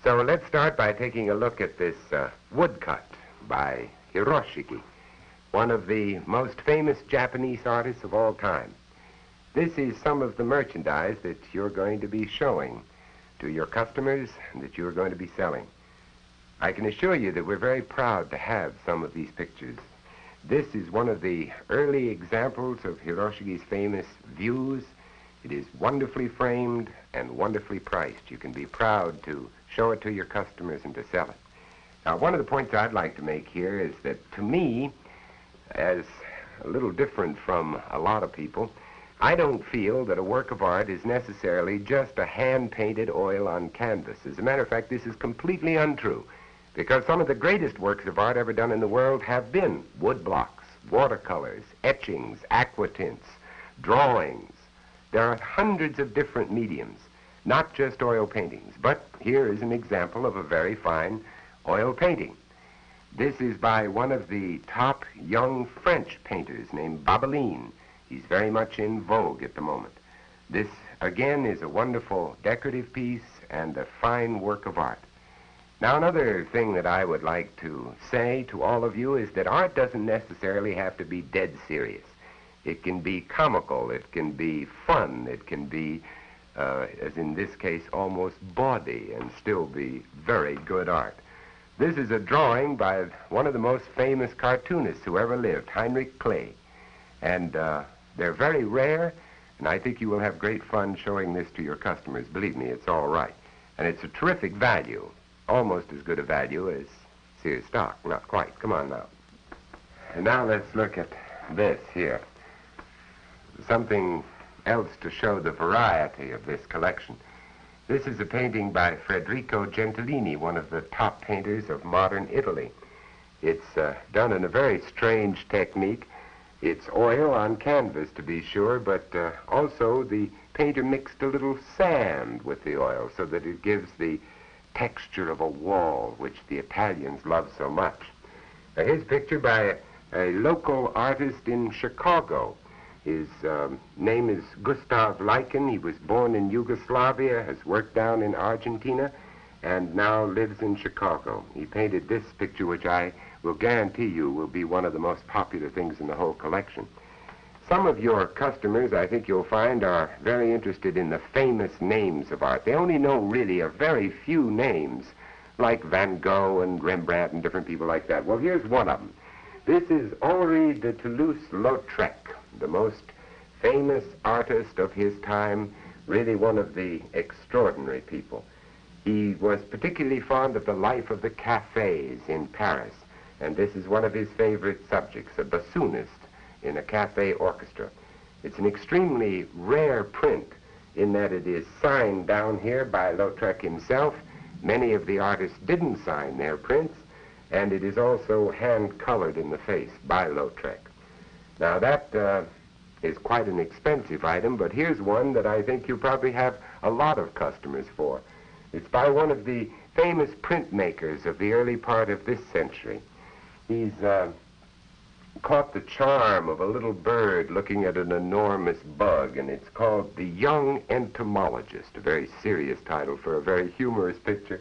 So let's start by taking a look at this woodcut by Hiroshige, one of the most famous Japanese artists of all time. This is some of the merchandise that you're going to be showing to your customers and that you're going to be selling. I can assure you that we're very proud to have some of these pictures. This is one of the early examples of Hiroshige's famous views. It is wonderfully framed and wonderfully priced. You can be proud to show it to your customers and to sell it. Now, one of the points I'd like to make here is that, to me, as a little different from a lot of people, I don't feel that a work of art is necessarily just a hand-painted oil on canvas. As a matter of fact, this is completely untrue, because some of the greatest works of art ever done in the world have been wood blocks, watercolors, etchings, aquatints, drawings. There are hundreds of different mediums, not just oil paintings, but here is an example of a very fine oil painting. This is by one of the top young French painters named Babeline. He's very much in vogue at the moment. This, again, is a wonderful decorative piece and a fine work of art. Now, another thing that I would like to say to all of you is that art doesn't necessarily have to be dead serious. It can be comical, it can be fun, it can be as in this case, almost bawdy and still be very good art. This is a drawing by one of the most famous cartoonists who ever lived, Heinrich Kley. And they're very rare, and I think you will have great fun showing this to your customers. Believe me, it's all right. And it's a terrific value, almost as good a value as Sears stock. Not quite. Come on now. And now let's look at this here. Something else to show the variety of this collection. This is a painting by Federico Gentilini, one of the top painters of modern Italy. It's done in a very strange technique. It's oil on canvas, to be sure, but also the painter mixed a little sand with the oil so that it gives the texture of a wall, which the Italians love so much. Now, here's a picture by a local artist in Chicago. His name is Gustav Leichen. He was born in Yugoslavia, has worked down in Argentina, and now lives in Chicago. He painted this picture, which I will guarantee you will be one of the most popular things in the whole collection. Some of your customers, I think you'll find, are very interested in the famous names of art. They only know really a very few names, like Van Gogh and Rembrandt and different people like that. Well, here's one of them. This is Henri de Toulouse-Lautrec, the most famous artist of his time, really one of the extraordinary people. He was particularly fond of the life of the cafes in Paris, and this is one of his favorite subjects, a bassoonist in a cafe orchestra. It's an extremely rare print in that it is signed down here by Lautrec himself. Many of the artists didn't sign their prints, and it is also hand-colored in the face by Lautrec. Now, that is quite an expensive item, but here's one that I think you probably have a lot of customers for. It's by one of the famous printmakers of the early part of this century. He's caught the charm of a little bird looking at an enormous bug, and it's called The Young Entomologist, a very serious title for a very humorous picture,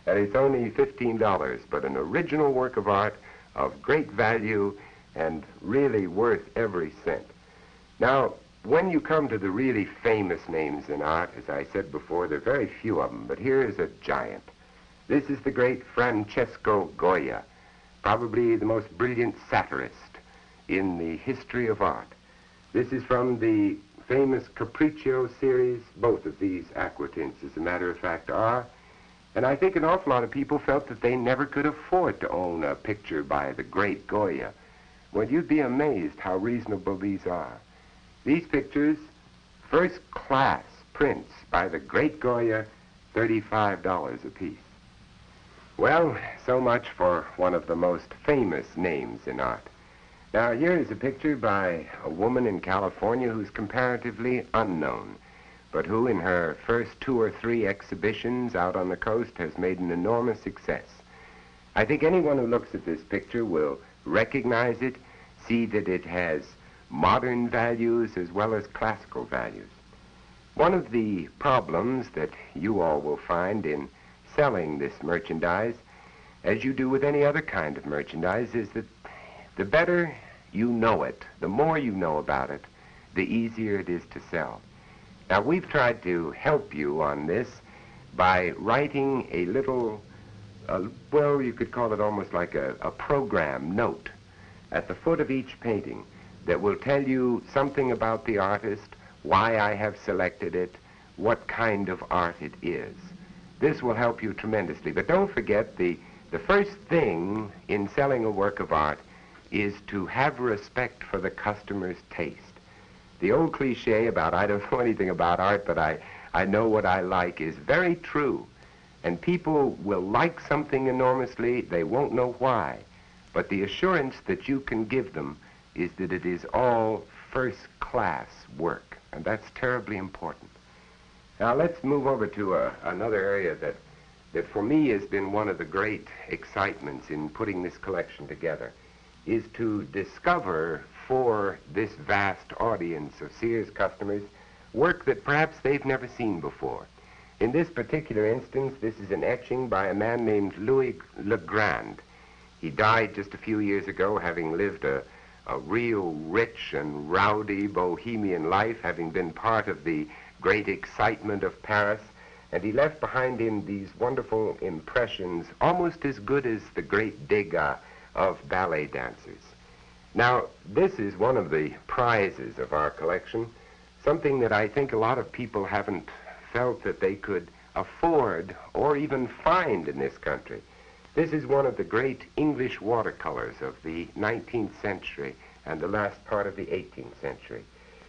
and it's only $15, but an original work of art of great value and really worth every cent. Now, when you come to the really famous names in art, as I said before, there are very few of them, but here is a giant. This is the great Francesco Goya, probably the most brilliant satirist in the history of art. This is from the famous Capriccio series. Both of these aquatints, as a matter of fact, are. And I think an awful lot of people felt that they never could afford to own a picture by the great Goya. Well, you'd be amazed how reasonable these are. These pictures, first-class prints by the great Goya, $35 a piece. Well, so much for one of the most famous names in art. Now, here is a picture by a woman in California who's comparatively unknown, but who, in her first 2 or 3 exhibitions out on the coast, has made an enormous success. I think anyone who looks at this picture will recognize it, see that it has modern values as well as classical values. One of the problems that you all will find in selling this merchandise, as you do with any other kind of merchandise, is that the better you know it, the more you know about it, the easier it is to sell. Now, we've tried to help you on this by writing a little, well, you could call it almost like a program note at the foot of each painting that will tell you something about the artist, why I have selected it, what kind of art it is. This will help you tremendously. But don't forget, the first thing in selling a work of art is to have respect for the customer's taste. The old cliche about I don't know anything about art, but I know what I like is very true. And people will like something enormously, they won't know why. But the assurance that you can give them is that it is all first-class work, and that's terribly important. Now let's move over to another area that for me has been one of the great excitements in putting this collection together, is to discover for this vast audience of Sears customers work that perhaps they've never seen before. In this particular instance, this is an etching by a man named Louis Legrand. He died just a few years ago, having lived a real rich and rowdy bohemian life, having been part of the great excitement of Paris, and he left behind him these wonderful impressions, almost as good as the great Degas of ballet dancers. Now, this is one of the prizes of our collection, something that I think a lot of people haven't felt that they could afford or even find in this country. This is one of the great English watercolors of the 19th century and the last part of the 18th century.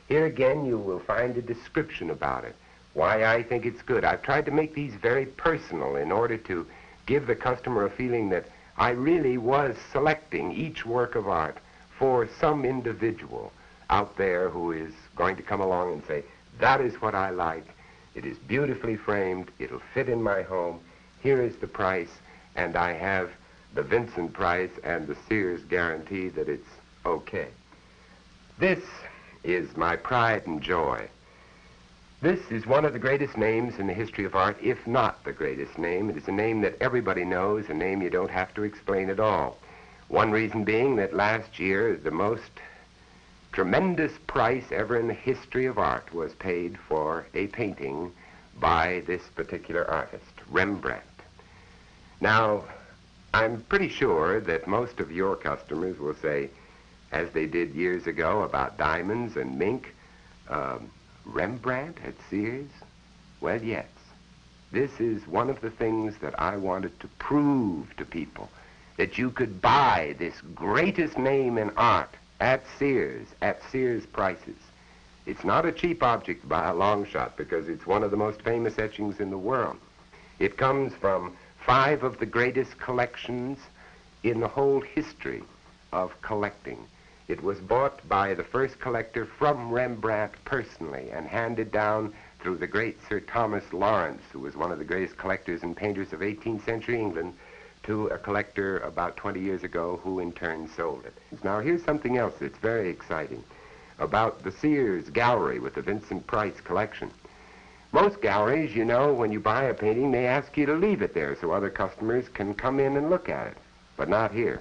Here again you will find a description about it, why I think it's good. I've tried to make these very personal in order to give the customer a feeling that I really was selecting each work of art for some individual out there who is going to come along and say, that is what I like, it is beautifully framed, it'll fit in my home, here is the price, and I have the Vincent Price and the Sears guarantee that it's okay. This is my pride and joy. This is one of the greatest names in the history of art, if not the greatest name. It is a name that everybody knows, a name you don't have to explain at all. One reason being that last year, the most tremendous price ever in the history of art was paid for a painting by this particular artist, Rembrandt. Now, I'm pretty sure that most of your customers will say, as they did years ago about diamonds and mink, Rembrandt at Sears? Well, yes. This is one of the things that I wanted to prove to people, that you could buy this greatest name in art at Sears prices. It's not a cheap object by a long shot because it's one of the most famous etchings in the world. It comes from 5 of the greatest collections in the whole history of collecting. It was bought by the first collector from Rembrandt personally and handed down through the great Sir Thomas Lawrence, who was one of the greatest collectors and painters of 18th century England, to a collector about 20 years ago who in turn sold it. Now here's something else that's very exciting about the Sears gallery with the Vincent Price collection. Most galleries, you know, when you buy a painting, they ask you to leave it there so other customers can come in and look at it, but not here.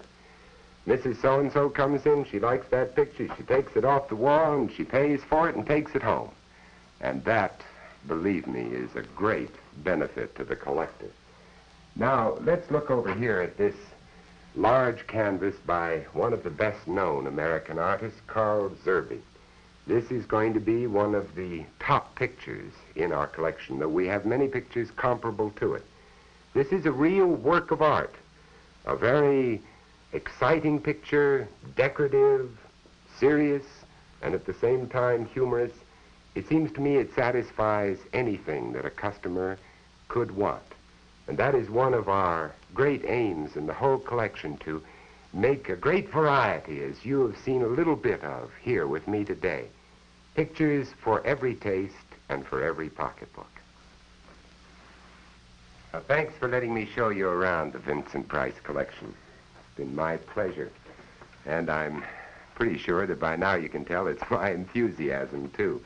Mrs. So-and-so comes in, she likes that picture, she takes it off the wall and she pays for it and takes it home. And that, believe me, is a great benefit to the collector. Now, let's look over here at this large canvas by one of the best-known American artists, Carl Zerbe. This is going to be one of the top pictures in our collection, though we have many pictures comparable to it. This is a real work of art, a very exciting picture, decorative, serious, and at the same time humorous. It seems to me it satisfies anything that a customer could want. And that is one of our great aims in the whole collection, to make a great variety, as you have seen a little bit of here with me today. Pictures for every taste and for every pocketbook. Thanks for letting me show you around the Vincent Price collection. It's been my pleasure. And I'm pretty sure that by now you can tell it's my enthusiasm, too.